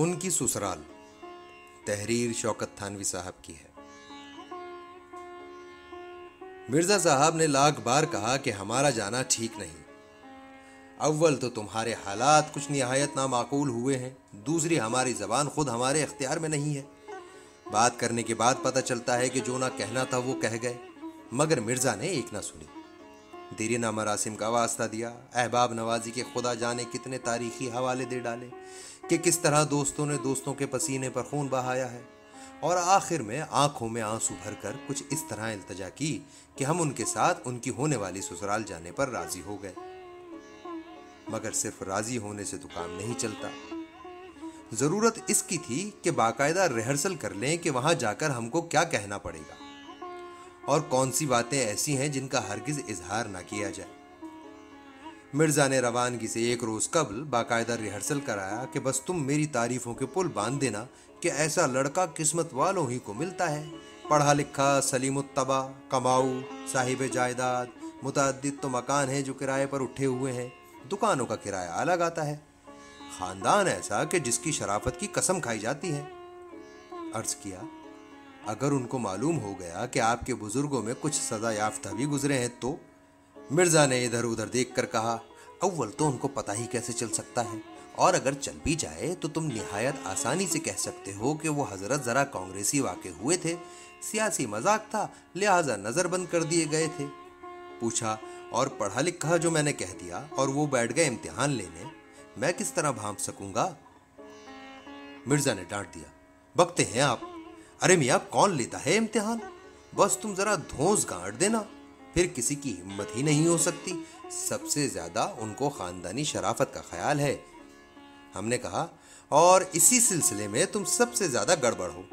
उनकी ससुराल तहरीर शौकत थानवी साहब की है। मिर्जा साहब ने लाख बार कहा कि हमारा जाना ठीक नहीं। अव्वल तो तुम्हारे हालात कुछ निहायत नामाकूल हुए हैं, दूसरी हमारी जबान खुद हमारे इख्तियार में नहीं है। बात करने के बाद पता चलता है कि जो ना कहना था वो कह गए, मगर मिर्जा ने एक ना सुनी। दीरीना मरासिम का वास्ता दिया, अहबाब नवाजी के खुदा जाने कितने तारीखी हवाले दे डाले कि किस तरह दोस्तों ने दोस्तों के पसीने पर खून बहाया है, और आखिर में आंखों में आंसू भरकर कुछ इस तरह इल्तजा की कि हम उनके साथ उनकी होने वाली ससुराल जाने पर राजी हो गए। मगर सिर्फ राजी होने से तो काम नहीं चलता। जरूरत इसकी थी कि बाकायदा रिहर्सल कर लें कि वहां जाकर हमको क्या कहना पड़ेगा और कौन सी बातें ऐसी हैं जिनका हरगिज इजहार ना किया जाए। मिर्जा ने रवानगी से एक रोज कबल बाकायदा रिहर्सल कराया कि बस तुम मेरी तारीफों के पुल बांध देना कि ऐसा लड़का किस्मत वालों ही को मिलता है, पढ़ा लिखा, सलीमुत्तबा, कमाऊ, साहिब जायदाद, मुतअद्दिद तो मकान है जो किराए पर उठे हुए हैं, दुकानों का किराया अलग आता है, खानदान ऐसा कि जिसकी शराफत की कसम खाई जाती है। अर्ज किया, अगर उनको मालूम हो गया कि आपके बुजुर्गों में कुछ सजा याफ्ता भी गुजरे हैं तो? मिर्जा ने इधर उधर देखकर कहा, अव्वल तो उनको पता ही कैसे चल सकता है, और अगर चल भी जाए तो तुम निहायत आसानी से कह सकते हो कि वो हजरत जरा कांग्रेसी वाक़े हुए थे, सियासी मजाक था, लिहाजा नजरबंद कर दिए गए थे। पूछा, और पढ़ा लिखा जो मैंने कह दिया और वो बैठ गए इम्तिहान लेने, मैं किस तरह भांप सकूंगा? मिर्जा ने डांट दिया, बकते हैं आप। अरे मियाँ, कौन लेता है इम्तिहान? बस तुम जरा धौंस गांठ देना, फिर किसी की हिम्मत ही नहीं हो सकती। सबसे ज्यादा उनको खानदानी शराफत का ख्याल है। हमने कहा, और इसी सिलसिले में तुम सबसे ज्यादा गड़बड़ हो।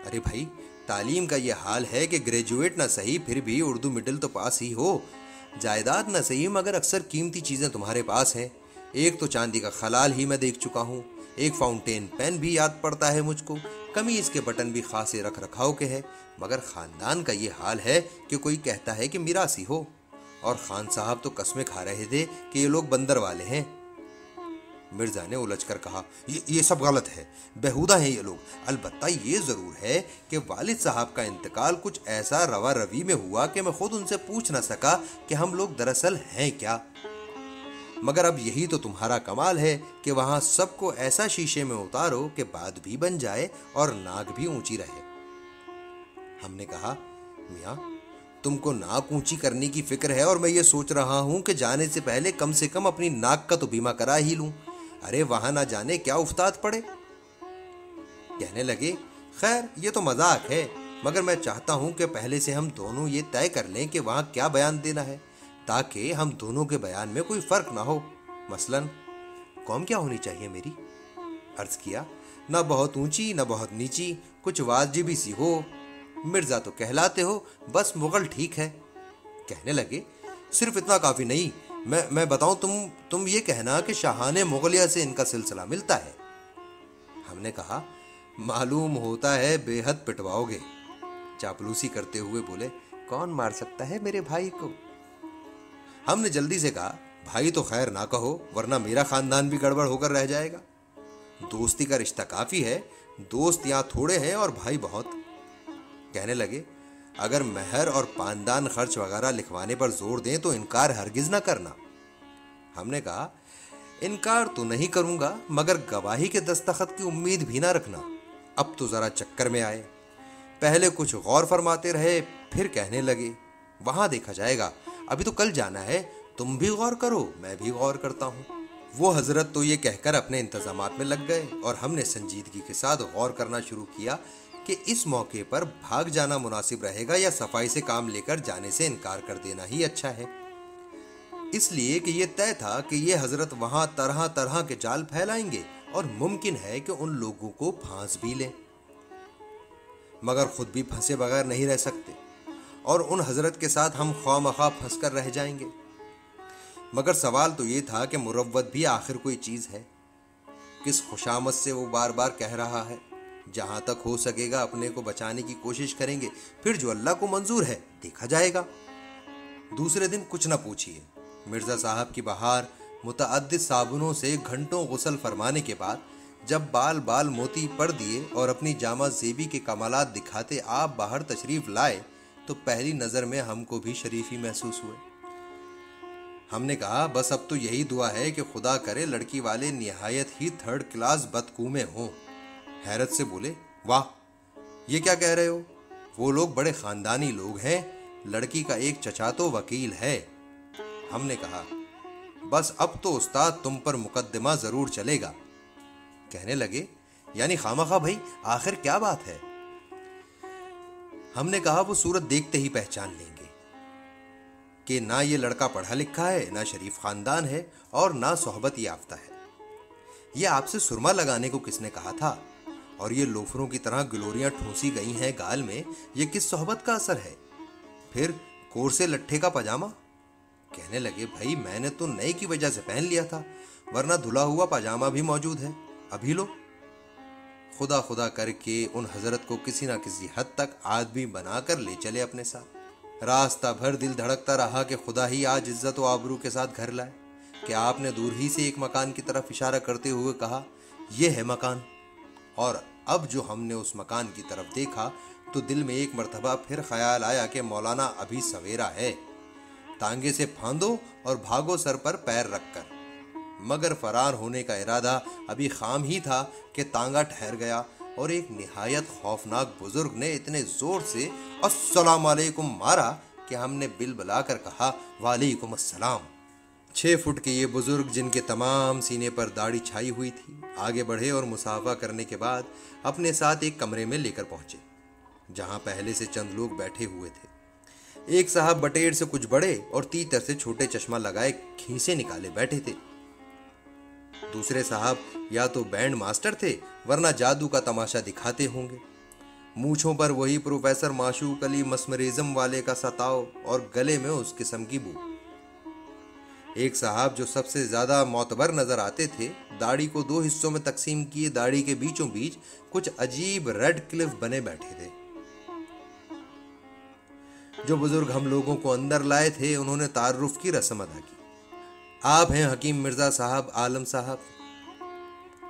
अरे भाई, तालीम का यह हाल है कि ग्रेजुएट ना सही फिर भी उर्दू मिडिल तो पास ही हो, जायदाद ना सही मगर अक्सर कीमती चीजें तुम्हारे पास हैं। एक तो चांदी का खलाल ही मैं देख चुका हूं, एक फाउंटेन पेन भी याद पड़ता है मुझको, कमीज के बटन भी खासे रख रखाव के हैं, मगर खानदान का ये हाल है कि कोई कहता है कि मिरासी हो, और खान साहब तो कसमें खा रहे थे कि ये लोग बंदर वाले हैं। मिर्जा ने उलझकर कहा, ये सब गलत है, बेहुदा हैं ये लोग। अलबत्ता ये जरूर है कि वालिद साहब का इंतकाल कुछ ऐसा रवा रवी में हुआ कि मैं खुद उनसे पूछ ना सका कि हम लोग दरअसल हैं क्या। मगर अब यही तो तुम्हारा कमाल है कि वहां सबको ऐसा शीशे में उतारो कि बात भी बन जाए और नाक भी ऊंची रहे। हमने कहा, मियाँ, तुमको नाक ऊंची करने की फिक्र है और मैं ये सोच रहा हूं कि जाने से पहले कम अपनी नाक का तो बीमा करा ही लूं। अरे वहां ना जाने क्या उफ्ताद पड़े। कहने लगे, खैर ये तो मजाक है, मगर मैं चाहता हूं कि पहले से हम दोनों ये तय कर लें कि वहां क्या बयान देना है, ताकि हम दोनों के बयान में कोई फर्क ना हो। मसलन कौम क्या होनी चाहिए मेरी? अर्ज किया, ना बहुत ऊंची ना बहुत नीची, कुछ वाजिबी सी हो। मिर्जा तो कहलाते हो, बस मुगल ठीक है। कहने लगे, सिर्फ इतना काफी नहीं, मैं बताऊं, तुम ये कहना कि शाहाने मुगलिया से इनका सिलसिला मिलता है। हमने कहा, मालूम होता है बेहद पिटवाओगे। चापलूसी करते हुए बोले, कौन मार सकता है मेरे भाई को? हमने जल्दी से कहा, भाई तो खैर ना कहो, वरना मेरा खानदान भी गड़बड़ होकर रह जाएगा। दोस्ती का रिश्ता काफी है, दोस्त यहां थोड़े हैं और भाई बहुत। कहने लगे, अगर महर और पानदान खर्च वगैरह लिखवाने पर जोर दें तो इनकार हरगिज ना करना। हमने कहा, इनकार तो नहीं करूंगा, मगर गवाही के दस्तखत की उम्मीद भी ना रखना। अब तो जरा चक्कर में आए, पहले कुछ गौर फरमाते रहे, फिर कहने लगे, वहां देखा जाएगा, अभी तो कल जाना है, तुम भी गौर करो, मैं भी गौर करता हूं। वो हजरत तो ये कहकर अपने इंतजामात में लग गए और हमने संजीदगी के साथ गौर करना शुरू किया कि इस मौके पर भाग जाना मुनासिब रहेगा या सफाई से काम लेकर जाने से इनकार कर देना ही अच्छा है। इसलिए कि ये तय था कि ये हजरत वहां तरह तरह के जाल फैलाएंगे और मुमकिन है कि उन लोगों को फांस भी लें, मगर खुद भी फंसे बगैर नहीं रह सकते और उन हजरत के साथ हम ख्वामखा फंस कर रह जाएंगे। मगर सवाल तो ये था कि मुरव्वत भी आखिर कोई चीज है। किस खुशामद से वो बार बार कह रहा है, जहां तक हो सकेगा अपने को बचाने की कोशिश करेंगे, फिर जो अल्लाह को मंजूर है देखा जाएगा। दूसरे दिन कुछ न पूछिए, मिर्जा साहब की बहार मुतअद्दिद साबुनों से घंटों गुस्ल फरमाने के बाद जब बाल बाल मोती पड़ दिए और अपनी जामा जेबी के कमालात दिखाते आप बाहर तशरीफ लाए तो पहली नजर में हमको भी शरीफी महसूस हुए। हमने कहा बस अब तो यही दुआ है कि खुदा करे लड़की वाले निहायत ही थर्ड क्लास बदकूमे हों। हैरत से बोले, वाह, ये क्या कह रहे हो? वो लोग बड़े खानदानी लोग हैं, लड़की का एक चचा तो वकील है। हमने कहा बस अब तो उस्ताद तुम पर मुकद्दमा जरूर चलेगा। कहने लगे, यानी खामखा भाई, आखिर क्या बात है? हमने कहा वो सूरत देखते ही पहचान लेंगे कि ना ये लड़का पढ़ा लिखा है, ना शरीफ खानदान है और ना सोहबत याफ्ता है। ये आपसे सुरमा लगाने को किसने कहा था? और ये लोफरों की तरह ग्लोरियां ठूंसी गई हैं गाल में, ये किस सोहबत का असर है? फिर कोर से लट्ठे का पजामा? कहने लगे, भाई मैंने तो नए की वजह से पहन लिया था, वरना धुला हुआ पजामा भी मौजूद है, अभी लो। खुदा खुदा करके उन हजरत को किसी ना किसी हद तक आदमी बनाकर ले चले अपने साथ। रास्ता भर दिल धड़कता रहा कि खुदा ही आज इज्जत व आबरू के साथ घर लाए कि आपने दूर ही से एक मकान की तरफ इशारा करते हुए कहा, यह है मकान। और अब जो हमने उस मकान की तरफ देखा तो दिल में एक मर्तबा फिर ख्याल आया कि मौलाना अभी सवेरा है, तांगे से फांदो और भागो सर पर पैर रखकर। मगर फरार होने का इरादा अभी खाम ही था कि तांगा ठहर गया और एक निहायत खौफनाक बुजुर्ग ने इतने जोर से अस्सलाम वालेकुम मारा कि हमने बिल बुलाकर कहा, वालेकुम अस्सलाम। 6 फुट के ये बुजुर्ग, जिनके तमाम सीने पर दाढ़ी छाई हुई थी, आगे बढ़े और मुसाफा करने के बाद अपने साथ एक कमरे में लेकर पहुंचे जहां पहले से चंद लोग बैठे हुए थे। एक साहब बटेर से कुछ बड़े और तीतर से छोटे चश्मा लगाए खीसे निकाले बैठे थे। दूसरे साहब या तो बैंड मास्टर थे वरना जादू का तमाशा दिखाते होंगे। मूछों पर वही प्रोफेसर माशूक अली मस्मरिज्म वाले का सताव और गले में उस किस्म की बू। एक साहब जो सबसे ज्यादा मोतबर नजर आते थे, दाढ़ी को 2 हिस्सों में तकसीम किए दाढ़ी के बीचों बीच कुछ अजीब रेड क्लिफ बने बैठे थे। जो बुजुर्ग हम लोगों को अंदर लाए थे उन्होंने तारुफ की रस्म अदा की। आप हैं हकीम मिर्जा साहब आलम साहब,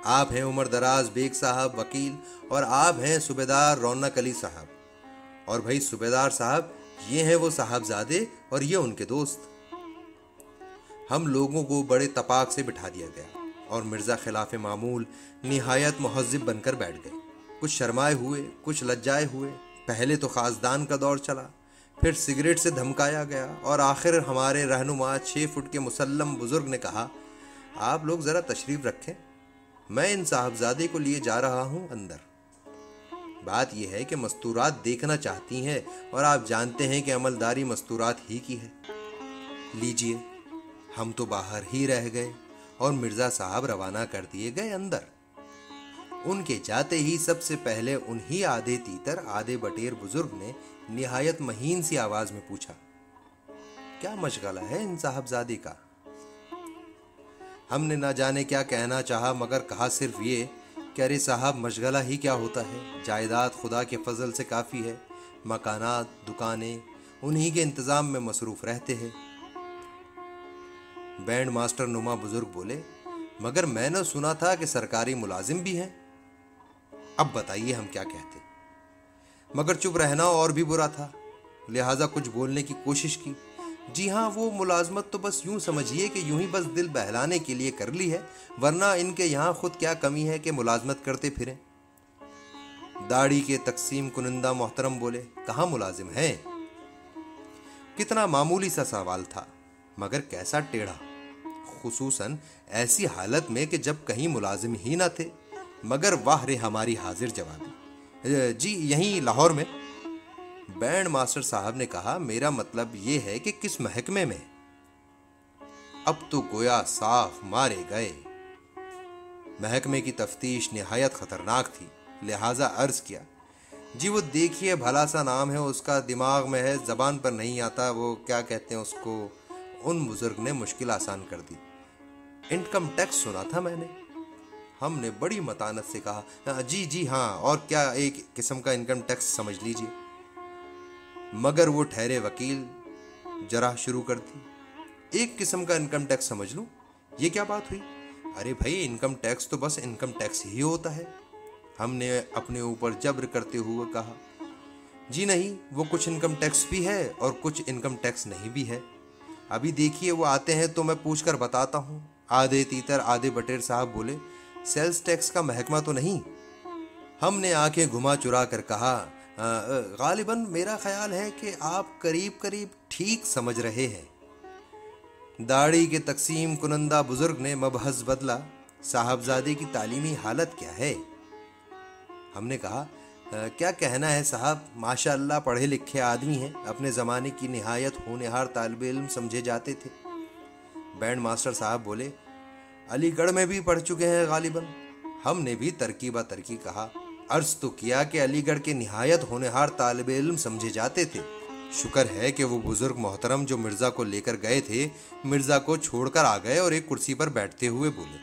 आप हैं उमर दराज बेग साहब वकील, और आप हैं सूबेदार रौनक अली साहब। और भाई सूबेदार साहब, ये हैं वो साहबजादे और ये उनके दोस्त। हम लोगों को बड़े तपाक से बिठा दिया गया और मिर्जा खिलाफ मामूल निहायत मुहज्जिब बनकर बैठ गए। कुछ शर्माए हुए, कुछ लज्जाए हुए। पहले तो खासदान का दौर चला, फिर सिगरेट से धमकाया गया और आखिर हमारे रहनुमा 6 फुट के मुसल्लम बुजुर्ग ने कहा, आप लोग जरा तशरीफ रखें, मैं इन साहबजादे को लिए जा रहा हूं अंदर। बात यह है कि मस्तूरात देखना चाहती हैं और आप जानते हैं कि अमलदारी मस्तूरात ही की है। लीजिए। हम तो बाहर ही रह गए और मिर्जा साहब रवाना कर दिए गए अंदर। उनके जाते ही सबसे पहले उन्हीं आधे तीतर आधे बटेर बुजुर्ग ने निहायत महीन सी आवाज में पूछा, क्या मशगला है इन साहबजादे का? हमने ना जाने क्या कहना चाहा, मगर कहा सिर्फ ये कि अरे साहब, मशगला ही क्या होता है, जायदाद खुदा के फजल से काफ़ी है, मकानात दुकानें उन्हीं के इंतज़ाम में मसरूफ़ रहते हैं। बैंड मास्टर नुमा बुजुर्ग बोले, मगर मैंने सुना था कि सरकारी मुलाजिम भी हैं। अब बताइए हम क्या कहते। मगर चुप रहना और भी बुरा था, लिहाजा कुछ बोलने की कोशिश की। जी हाँ, वो मुलाजमत तो बस यूं समझिए कि यूं ही बस दिल बहलाने के लिए कर ली है, वरना इनके यहाँ खुद क्या कमी है कि मुलाजमत करते फिरें। दाढ़ी के तकसीम कुनिंदा मोहतरम बोले, कहाँ मुलाजिम हैं? कितना मामूली सा सवाल था, मगर कैसा टेढ़ा, खुसूसन ऐसी हालत में कि जब कहीं मुलाजिम ही ना थे। मगर वाह रे हमारी हाजिर जवाबी। जी यहीं लाहौर में। बैंड मास्टर साहब ने कहा, मेरा मतलब यह है कि किस महकमे में। अब तो गोया साफ मारे गए। महकमे की तफ्तीश निहायत खतरनाक थी, लिहाजा अर्ज किया, जी वो देखिए भला सा नाम है उसका, दिमाग में है, जबान पर नहीं आता, वो क्या कहते हैं उसको। उन बुजुर्ग ने मुश्किल आसान कर दी। इनकम टैक्स सुना था मैंने। हमने बड़ी मतानत से कहा, जी जी हाँ, और क्या, एक किस्म का इनकम टैक्स समझ लीजिए। मगर वो ठहरे वकील, जरा शुरू कर दी। एक किस्म का इनकम टैक्स समझ लूं, ये क्या बात हुई? अरे भाई, इनकम टैक्स तो बस इनकम टैक्स ही होता है, हमने अपने ऊपर जब्र करते हुए कहा। जी नहीं, वो कुछ इनकम टैक्स भी है और कुछ इनकम टैक्स नहीं भी है। अभी देखिए, वो आते हैं तो मैं पूछकर बताता हूँ। आधे तीतर आधे बटेर साहब बोले, सेल्स टैक्स का महकमा तो नहीं? हमने आंखें घुमा चुरा कर कहा, गालिबन मेरा ख्याल है कि आप करीब करीब ठीक समझ रहे हैं। दाढ़ी के तकसीम कुनंदा बुजुर्ग ने मबहस बदला, साहबजादे की तालीमी हालत क्या है? हमने कहा, क्या कहना है साहब, माशाअल्लाह पढ़े लिखे आदमी हैं, अपने ज़माने की निहायत होनहार तालिब इल्म समझे जाते थे। बैंड मास्टर साहब बोले, अलीगढ़ में भी पढ़ चुके हैं गालिबन। हमने भी तरकी बा तरकी कहा, अर्ज तो किया कि अलीगढ़ के निहायत होनहार तालिब इल्म समझे जाते थे। शुक्र है कि वो बुजुर्ग मोहतरम जो मिर्ज़ा को लेकर गए थे, मिर्ज़ा को छोड़कर आ गए और एक कुर्सी पर बैठते हुए बोले,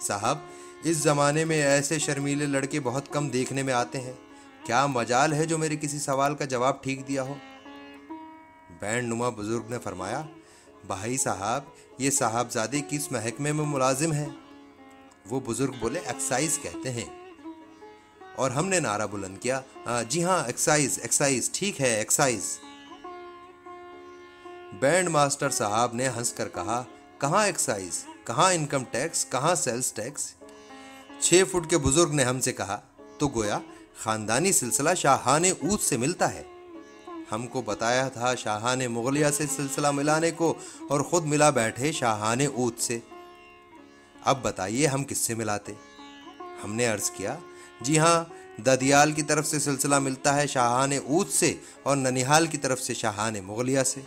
साहब इस ज़माने में ऐसे शर्मीले लड़के बहुत कम देखने में आते हैं। क्या मजाल है जो मेरे किसी सवाल का जवाब ठीक दिया हो। बैंड नुमा बुजुर्ग ने फरमाया, भाई साहब ये साहबजादे किस महकमे में मुलाजिम है? वो बुजुर्ग बोले, एक्साइज कहते हैं। और हमने नारा बुलंद किया, जी हाँ एक्साइज एक्साइज, ठीक है एक्साइज। बैंड मास्टर साहब ने हंसकर कहा, कहाँ एक्साइज, कहाँ इनकम टैक्स, कहाँ सेल्स टैक्स? 6 फुट के बुजुर्ग ने हमसे कहा, तो गोया खानदानी सिलसिला शाहाने ऊद से मिलता है। हमको बताया था शाहाने मुगलिया से सिलसिला मिलाने को और खुद मिला बैठे शाहाने ऊद से। अब बताइए हम किससे मिलाते? हमने अर्ज किया, जी हाँ, ददियाल की तरफ से सिलसिला मिलता है शाहाने ऊद से और ननिहाल की तरफ से शाहाने मुगलिया से।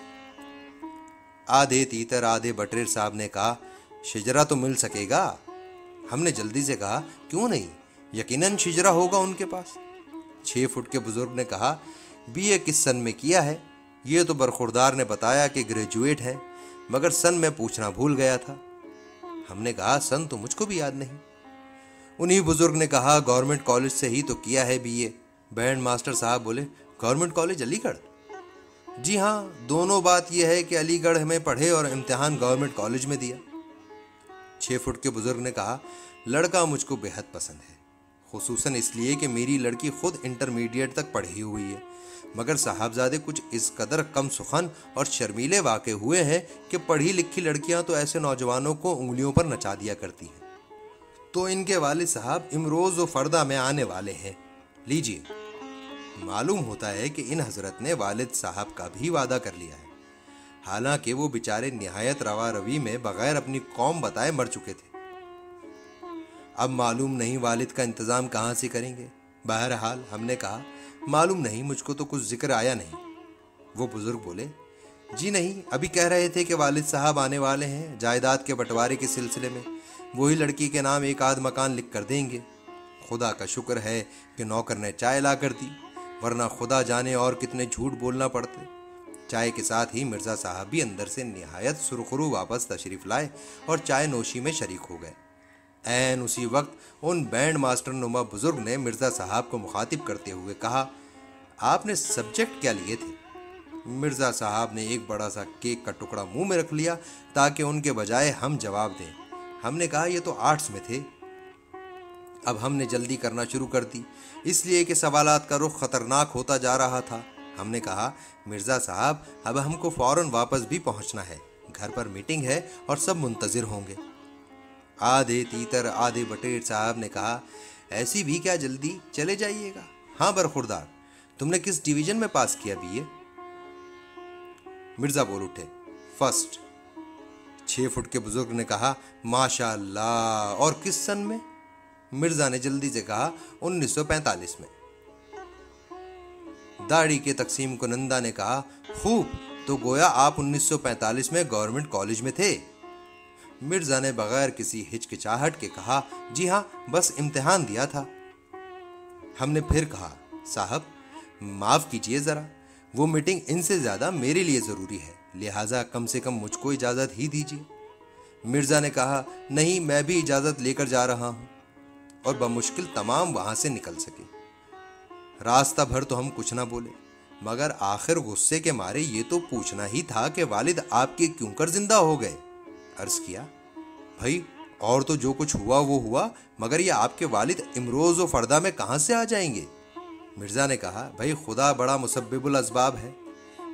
आधे तीतर आधे बटरेर साहब ने कहा, शिजरा तो मिल सकेगा। हमने जल्दी से कहा, क्यों नहीं, यकीनन शिजरा होगा उनके पास। 6 फुट के बुजुर्ग ने कहा, बीए किस सन में किया है? ये तो बरखुरदार ने बताया कि ग्रेजुएट है, मगर सन में पूछना भूल गया था। हमने कहा, सन तो मुझको भी याद नहीं। उन्हीं बुजुर्ग ने कहा, गवर्नमेंट कॉलेज से ही तो किया है बीए। बैंड मास्टर साहब बोले, गवर्नमेंट कॉलेज अलीगढ़? जी हाँ, दोनों बात यह है कि अलीगढ़ में पढ़े और इम्तिहान गवर्नमेंट कॉलेज में दिया। 6 फुट के बुजुर्ग ने कहा, लड़का मुझको बेहद पसंद है, खुसूसन इसलिए कि मेरी लड़की खुद इंटरमीडिएट तक पढ़ी हुई है, मगर साहबजादे कुछ इस कदर कम सुखन और शर्मीले वाक़े हुए हैं कि पढ़ी लिखी लड़कियां तो ऐसे नौजवानों को उंगलियों पर नचा दिया करती हैं। तो इनके वालिद साहब इमरोज़ व फरदा में आने वाले हैं। लीजिए, मालूम होता है कि इन हजरत ने वालिद साहब का भी वादा कर लिया है, हालांकि वो बेचारे निहायत रवा रवी में बगैर अपनी कौम बताए मर चुके थे। अब मालूम नहीं वालिद का इंतज़ाम कहाँ से करेंगे। बहरहाल हमने कहा, मालूम नहीं, मुझको तो कुछ जिक्र आया नहीं। वो बुजुर्ग बोले, जी नहीं, अभी कह रहे थे कि वालिद साहब आने वाले हैं जायदाद के बंटवारे के सिलसिले में, वही लड़की के नाम एक आध मकान लिख कर देंगे। खुदा का शुक्र है कि नौकर ने चाय ला कर दी, वरना खुदा जाने और कितने झूठ बोलना पड़ते। चाय के साथ ही मिर्ज़ा साहब भी अंदर से निहायत सुरखरू वापस तशरीफ़ लाए और चाय नोशी में शरीक हो गए। ऐन उसी वक्त उन बैंड मास्टर नुमा बुजुर्ग ने मिर्ज़ा साहब को मुखातिब करते हुए कहा, आपने सब्जेक्ट क्या लिए थे? मिर्ज़ा साहब ने एक बड़ा सा केक का टुकड़ा मुंह में रख लिया ताकि उनके बजाय हम जवाब दें। हमने कहा, ये तो आर्ट्स में थे। अब हमने जल्दी करना शुरू कर दी, इसलिए कि सवालात का रुख खतरनाक होता जा रहा था। हमने कहा, मिर्ज़ा साहब अब हमको फ़ौरन वापस भी पहुंचना है, घर पर मीटिंग है और सब मुंतज़िर होंगे। आधे तीतर आधे बटेर साहब ने कहा, ऐसी भी क्या जल्दी, चले जाइएगा। हाँ बरखुरदार, तुमने किस डिवीजन में पास किया बीए? मिर्ज़ा बोल उठे, फर्स्ट। 6 फुट के बुजुर्ग ने कहा, माशाअल्लाह, और किस सन में? मिर्ज़ा ने जल्दी से कहा, 1945 में। दाढ़ी के तकसीम कुनंदा ने कहा, खूब, तो गोया आप 1945 में गवर्नमेंट कॉलेज में थे? मिर्ज़ा ने बगैर किसी हिचकिचाहट के कहा, जी हाँ, बस इम्तिहान दिया था। हमने फिर कहा, साहब माफ़ कीजिए ज़रा, वो मीटिंग इनसे ज़्यादा मेरे लिए ज़रूरी है, लिहाजा कम से कम मुझको इजाज़त ही दीजिए। मिर्ज़ा ने कहा, नहीं, मैं भी इजाज़त लेकर जा रहा हूँ, और बमुश्किल तमाम वहाँ से निकल सके। रास्ता भर तो हम कुछ ना बोले, मगर आखिर गुस्से के मारे ये तो पूछना ही था कि वालिद आपके क्यों कर जिंदा हो गए। अर्ज किया, भाई और तो जो कुछ हुआ वो हुआ, मगर ये आपके वालिद इमरोज और फरदा में कहाँ से आ जाएंगे? मिर्जा ने कहा, भाई खुदा बड़ा मुसब्बिबुल असबाब है।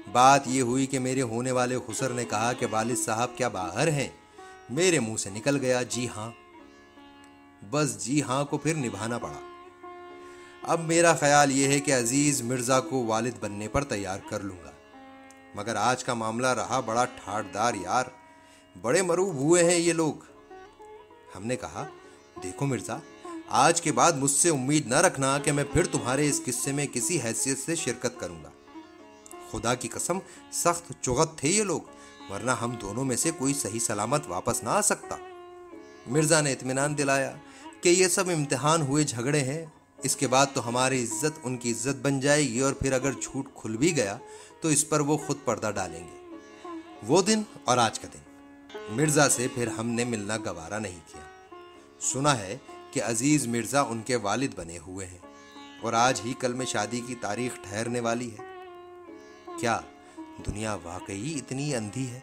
बात ये हुई कि मेरे होने वाले खुसर ने कहा कि वालिद साहब क्या बाहर हैं? मेरे मुंह से निकल गया, जी हाँ। बस जी हाँ को फिर निभाना पड़ा। अब मेरा ख्याल यह है कि अजीज मिर्जा को वालिद बनने पर तैयार कर लूंगा, मगर आज का मामला रहा बड़ा ठाटदार यार, बड़े मरूब हुए हैं ये लोग। हमने कहा, देखो मिर्जा, आज के बाद मुझसे उम्मीद न रखना कि मैं फिर तुम्हारे इस किस्से में किसी हैसियत से शिरकत करूंगा। खुदा की कसम सख्त चुगत थे ये लोग, वरना हम दोनों में से कोई सही सलामत वापस ना आ सकता। मिर्जा ने इत्मीनान दिलाया कि ये सब इम्तिहान हुए झगड़े हैं, इसके बाद तो हमारी इज्जत उनकी इज्जत बन जाएगी और फिर अगर झूठ खुल भी गया तो इस पर वो खुद पर्दा डालेंगे। वो दिन और आज का दिन मिर्जा से फिर हमने मिलना गवारा नहीं किया। सुना है कि अजीज मिर्जा उनके वालिद बने हुए हैं और आज ही कल में शादी की तारीख ठहरने वाली है। क्या दुनिया वाकई इतनी अंधी है?